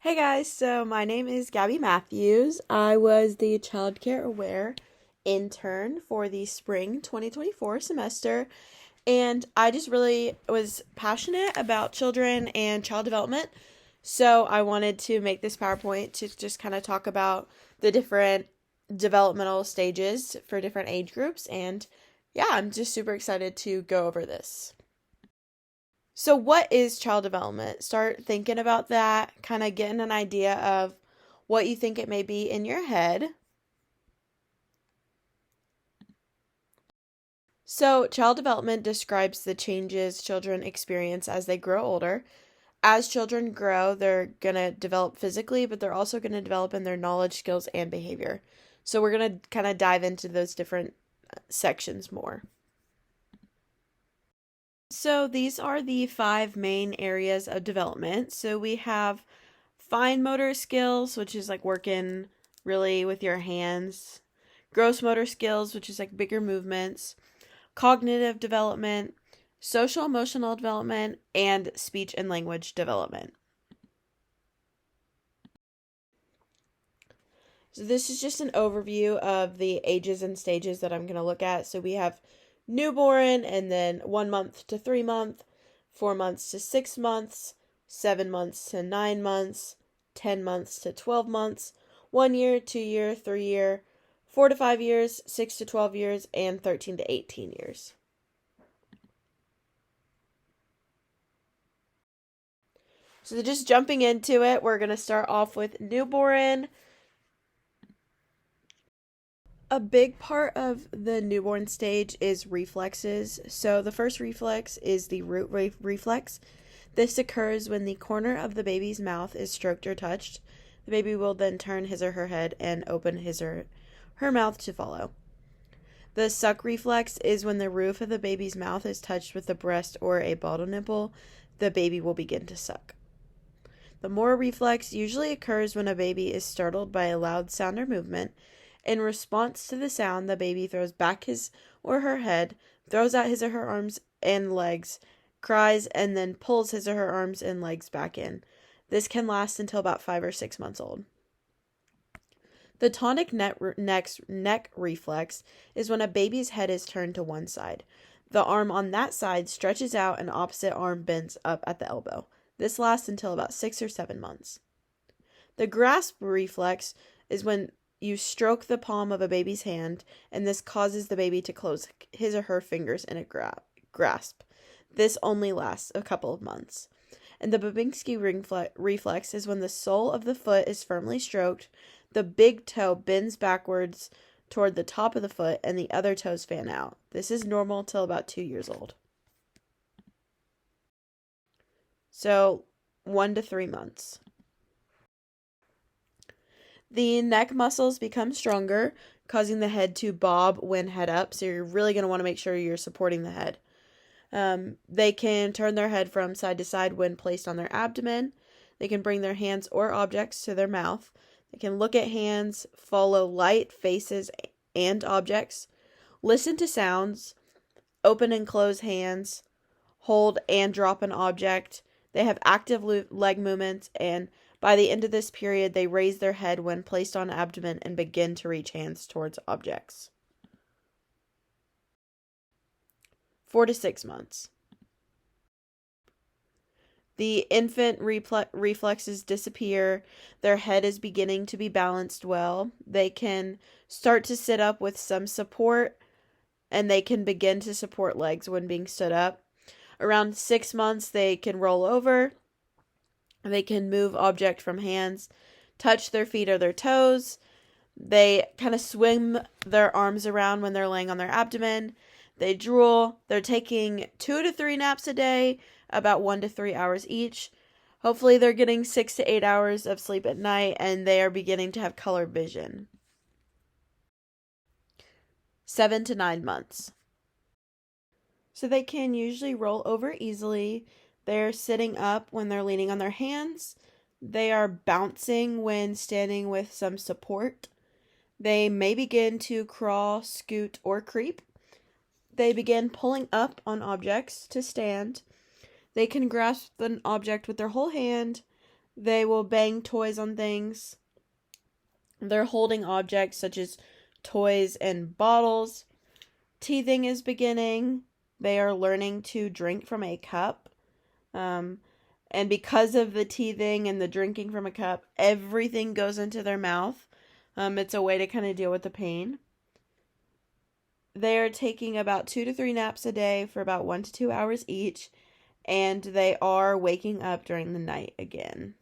Hey guys, so my name is Gabby Matthews. I was the Childcare Aware intern for the spring 2024 semester, and I just really was passionate about children and child development. So I wanted to make this PowerPoint to just kind of talk about the different developmental stages for different age groups, and yeah, I'm just super excited to go over this. So, what is child development? Start thinking about that, kind of getting an idea of what you think it may be in your head. So, child development describes the changes children experience as they grow older. As children grow, they're going to develop physically, but they're also going to develop in their knowledge, skills, and behavior. So, we're going to kind of dive into those different sections more. So, these are the five main areas of development. So, we have fine motor skills, which is like working really with your hands. Gross motor skills, which is like bigger movements. Cognitive development, social emotional development, and speech and language development. So this is just an overview of the ages and stages that I'm going to look at. So we have newborn, and then 1 month to 3 month, 4 months to 6 months, 7 months to 9 months, 10 months to 12 months, 1 year, 2 year, 3 year, 4 to 5 years, 6 to 12 years, and 13 to 18 years. So just jumping into it, we're going to start off with newborn. A big part of the newborn stage is reflexes. So the first reflex is the root reflex. This occurs when the corner of the baby's mouth is stroked or touched. The baby will then turn his or her head and open his or her mouth to follow. The suck reflex is when the roof of the baby's mouth is touched with the breast or a bottle nipple. The baby will begin to suck. The more reflex usually occurs when a baby is startled by a loud sound or movement. In response to the sound, the baby throws back his or her head, throws out his or her arms and legs, cries, and then pulls his or her arms and legs back in. This can last until about 5 or 6 months old. The tonic neck reflex is when a baby's head is turned to one side. The arm on that side stretches out and opposite arm bends up at the elbow. This lasts until about 6 or 7 months. The grasp reflex is when you stroke the palm of a baby's hand, and this causes the baby to close his or her fingers in a grasp. This only lasts a couple of months. And the Babinski reflex is when the sole of the foot is firmly stroked, the big toe bends backwards toward the top of the foot, and the other toes fan out. This is normal till about 2 years old. So 1 to 3 months. The neck muscles become stronger, causing the head to bob when head up. So you're really going to want to make sure you're supporting the head. They can turn their head from side to side when placed on their abdomen. They can bring their hands or objects to their mouth. They can look at hands, follow light, faces, and objects, listen to sounds, open and close hands, hold and drop an object. They have active leg movements, and by the end of this period, they raise their head when placed on abdomen and begin to reach hands towards objects. 4 to 6 months. The infant reflexes disappear. Their head is beginning to be balanced well. They can start to sit up with some support, and they can begin to support legs when being stood up. Around 6 months, they can roll over. They can move object from hands, touch their feet or their toes. They kind of swim their arms around when they're laying on their abdomen. They drool. They're taking 2 to 3 naps a day, about 1 to 3 hours each. Hopefully they're getting 6 to 8 hours of sleep at night, and they are beginning to have color vision. 7 to 9 months. So they can usually roll over easily. They're sitting up when they're leaning on their hands. They are bouncing when standing with some support. They may begin to crawl, scoot, or creep. They begin pulling up on objects to stand. They can grasp an object with their whole hand. They will bang toys on things. They're holding objects such as toys and bottles. Teething is beginning. They are learning to drink from a cup. And because of the teething and the drinking from a cup, everything goes into their mouth. It's a way to kind of deal with the pain. They are taking about 2 to 3 naps a day for about 1 to 2 hours each, and they are waking up during the night again.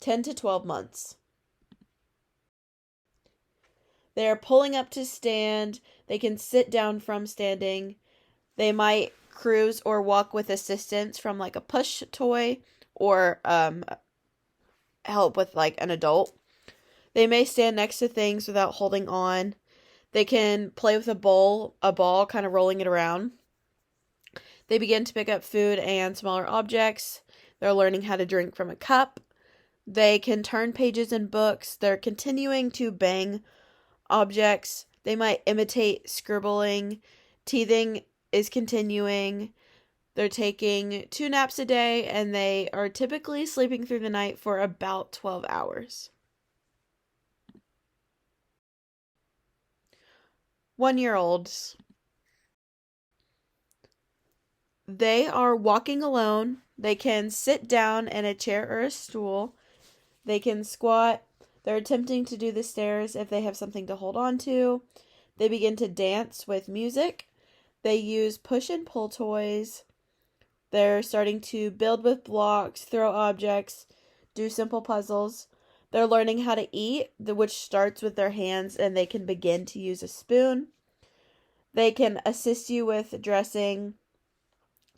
10 to 12 months. They are pulling up to stand. They can sit down from standing. They might cruise or walk with assistance from like a push toy or help with like an adult. They may stand next to things without holding on. They can play with a ball, kind of rolling it around. They begin to pick up food and smaller objects. They're learning how to drink from a cup. They can turn pages in books. They're continuing to bang objects. They might imitate scribbling. Teething is continuing. They're taking 2 naps a day, and they are typically sleeping through the night for about 12 hours. 1-year-olds. They are walking alone. They can sit down in a chair or a stool. They can squat. They're attempting to do the stairs if they have something to hold on to. They begin to dance with music. They use push and pull toys. They're starting to build with blocks, throw objects, do simple puzzles. They're learning how to eat, which starts with their hands, and they can begin to use a spoon. They can assist you with dressing.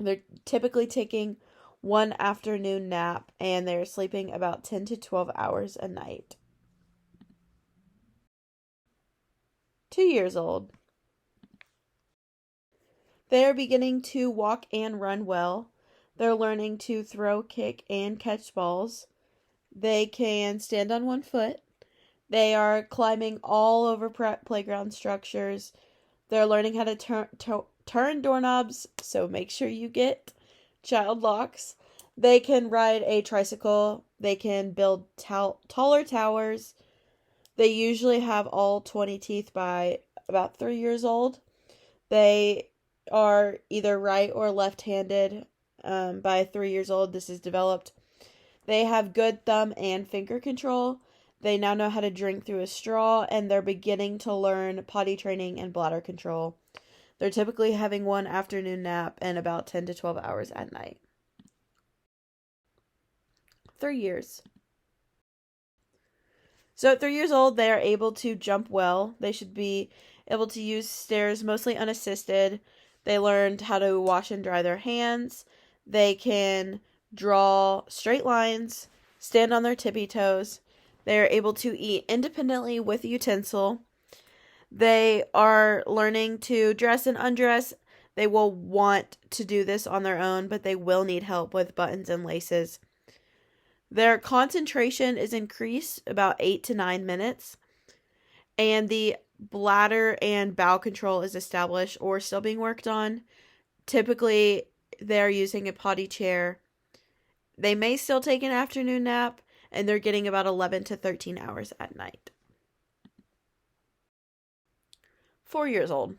They're typically taking 1 afternoon nap, and they're sleeping about 10 to 12 hours a night. 2 years old. They are beginning to walk and run well. They're learning to throw, kick, and catch balls. They can stand on 1 foot. They are climbing all over playground structures. They're learning how to turn doorknobs, so make sure you get child locks. They can ride a tricycle. They can build taller towers. They usually have all 20 teeth by about 3 years old. They are either right or left-handed by 3 years old. This is developed. They have good thumb and finger control. They now know how to drink through a straw, and they're beginning to learn potty training and bladder control. They're typically having 1 afternoon nap and about 10 to 12 hours at night. 3 years. So at 3 years old, they are able to jump well. They should be able to use stairs mostly unassisted. They learned how to wash and dry their hands. They can draw straight lines, stand on their tippy toes. They are able to eat independently with utensil. They are learning to dress and undress. They will want to do this on their own, but they will need help with buttons and laces. Their concentration is increased about 8 to 9 minutes, and the bladder and bowel control is established or still being worked on. Typically, they're using a potty chair. They may still take an afternoon nap, and they're getting about 11 to 13 hours at night. 4 years old.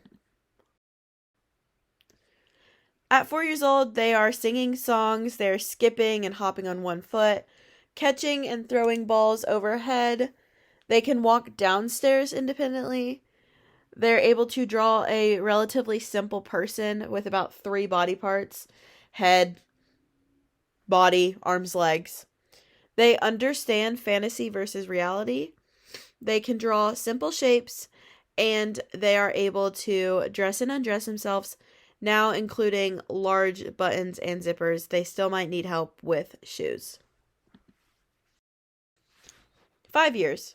At 4 years old, they are singing songs, they're skipping and hopping on 1 foot, catching and throwing balls overhead. They can walk downstairs independently. They're able to draw a relatively simple person with about 3 body parts: head, body, arms, legs. They understand fantasy versus reality. They can draw simple shapes, and they are able to dress and undress themselves, now including large buttons and zippers. They still might need help with shoes. 5 years.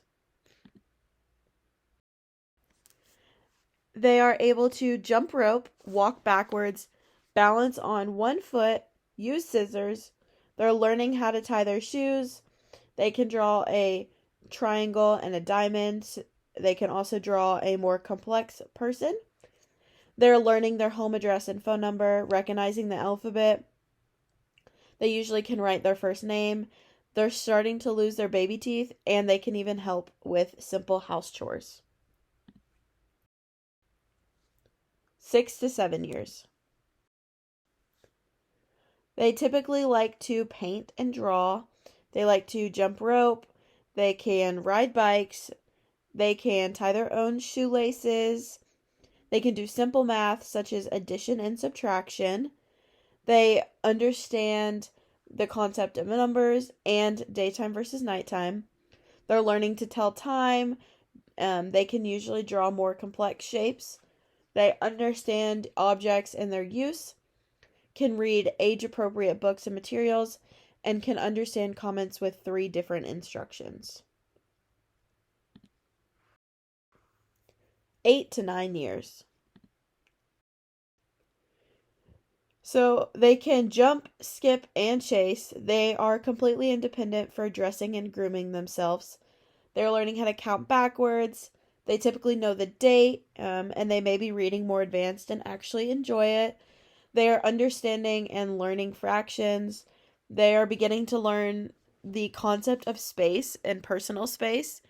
They are able to jump rope, walk backwards, balance on 1 foot, use scissors. They're learning how to tie their shoes. They can draw a triangle and a diamond. They can also draw a more complex person. They're learning their home address and phone number, recognizing the alphabet. They usually can write their first name. They're starting to lose their baby teeth, and they can even help with simple house chores. 6 to 7 years. They typically like to paint and draw. They like to jump rope. They can ride bikes. They can tie their own shoelaces. They can do simple math such as addition and subtraction. They understand the concept of numbers and daytime versus nighttime. They're learning to tell time. They can usually draw more complex shapes. They understand objects and their use, can read age-appropriate books and materials, and can understand comments with 3 different instructions. 8 to 9 years. So they can jump, skip, and chase. They are completely independent for dressing and grooming themselves. They're learning how to count backwards. They typically know the date, and they may be reading more advanced and actually enjoy it. They are understanding and learning fractions. They are beginning to learn the concept of space and personal space.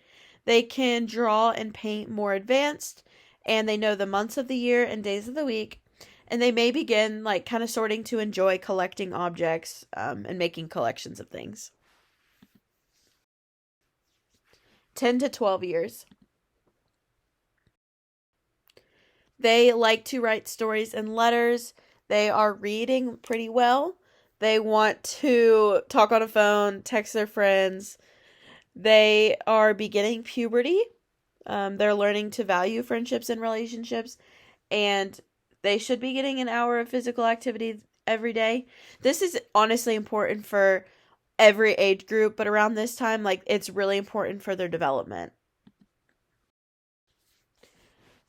They can draw and paint more advanced, and they know the months of the year and days of the week. And they may begin like kind of sorting to enjoy collecting objects and making collections of things. 10 to 12 years. They like to write stories and letters. They are reading pretty well. They want to talk on a phone, text their friends. They are beginning puberty. They're learning to value friendships and relationships. And they should be getting an hour of physical activity every day. This is honestly important for every age group, but around this time, like, it's really important for their development.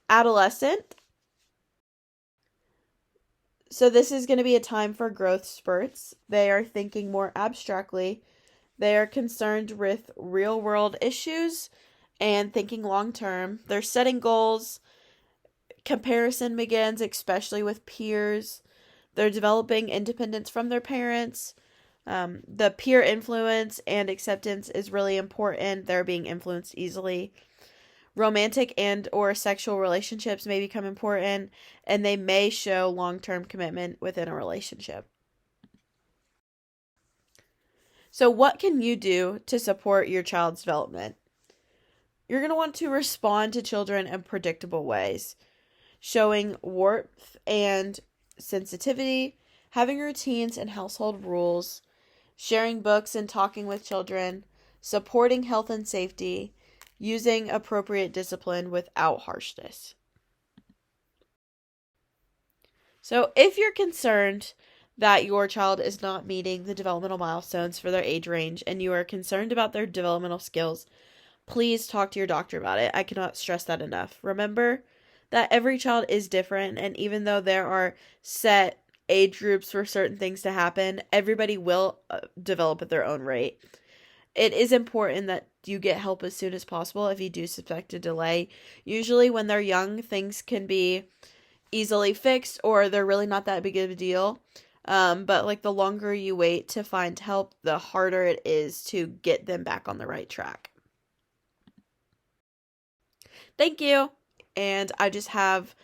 Adolescent. So this is going to be a time for growth spurts. They are thinking more abstractly. They are concerned with real world issues and thinking long term. They're setting goals. Comparison begins, especially with peers. They're developing independence from their parents. The peer influence and acceptance is really important. They're being influenced easily. Romantic and or sexual relationships may become important, and they may show long-term commitment within a relationship. So what can you do to support your child's development? You're going to want to respond to children in predictable ways, showing warmth and sensitivity, having routines and household rules, sharing books and talking with children, supporting health and safety, using appropriate discipline without harshness. So if you're concerned that your child is not meeting the developmental milestones for their age range and you are concerned about their developmental skills, please talk to your doctor about it. I cannot stress that enough. Remember that every child is different, and even though there are set age groups for certain things to happen, everybody will develop at their own rate. It is important that you get help as soon as possible if you do suspect a delay. Usually when they're young, things can be easily fixed or they're really not that big of a deal. But like the longer you wait to find help, the harder it is to get them back on the right track. Thank you. And I just have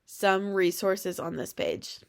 some resources on this page.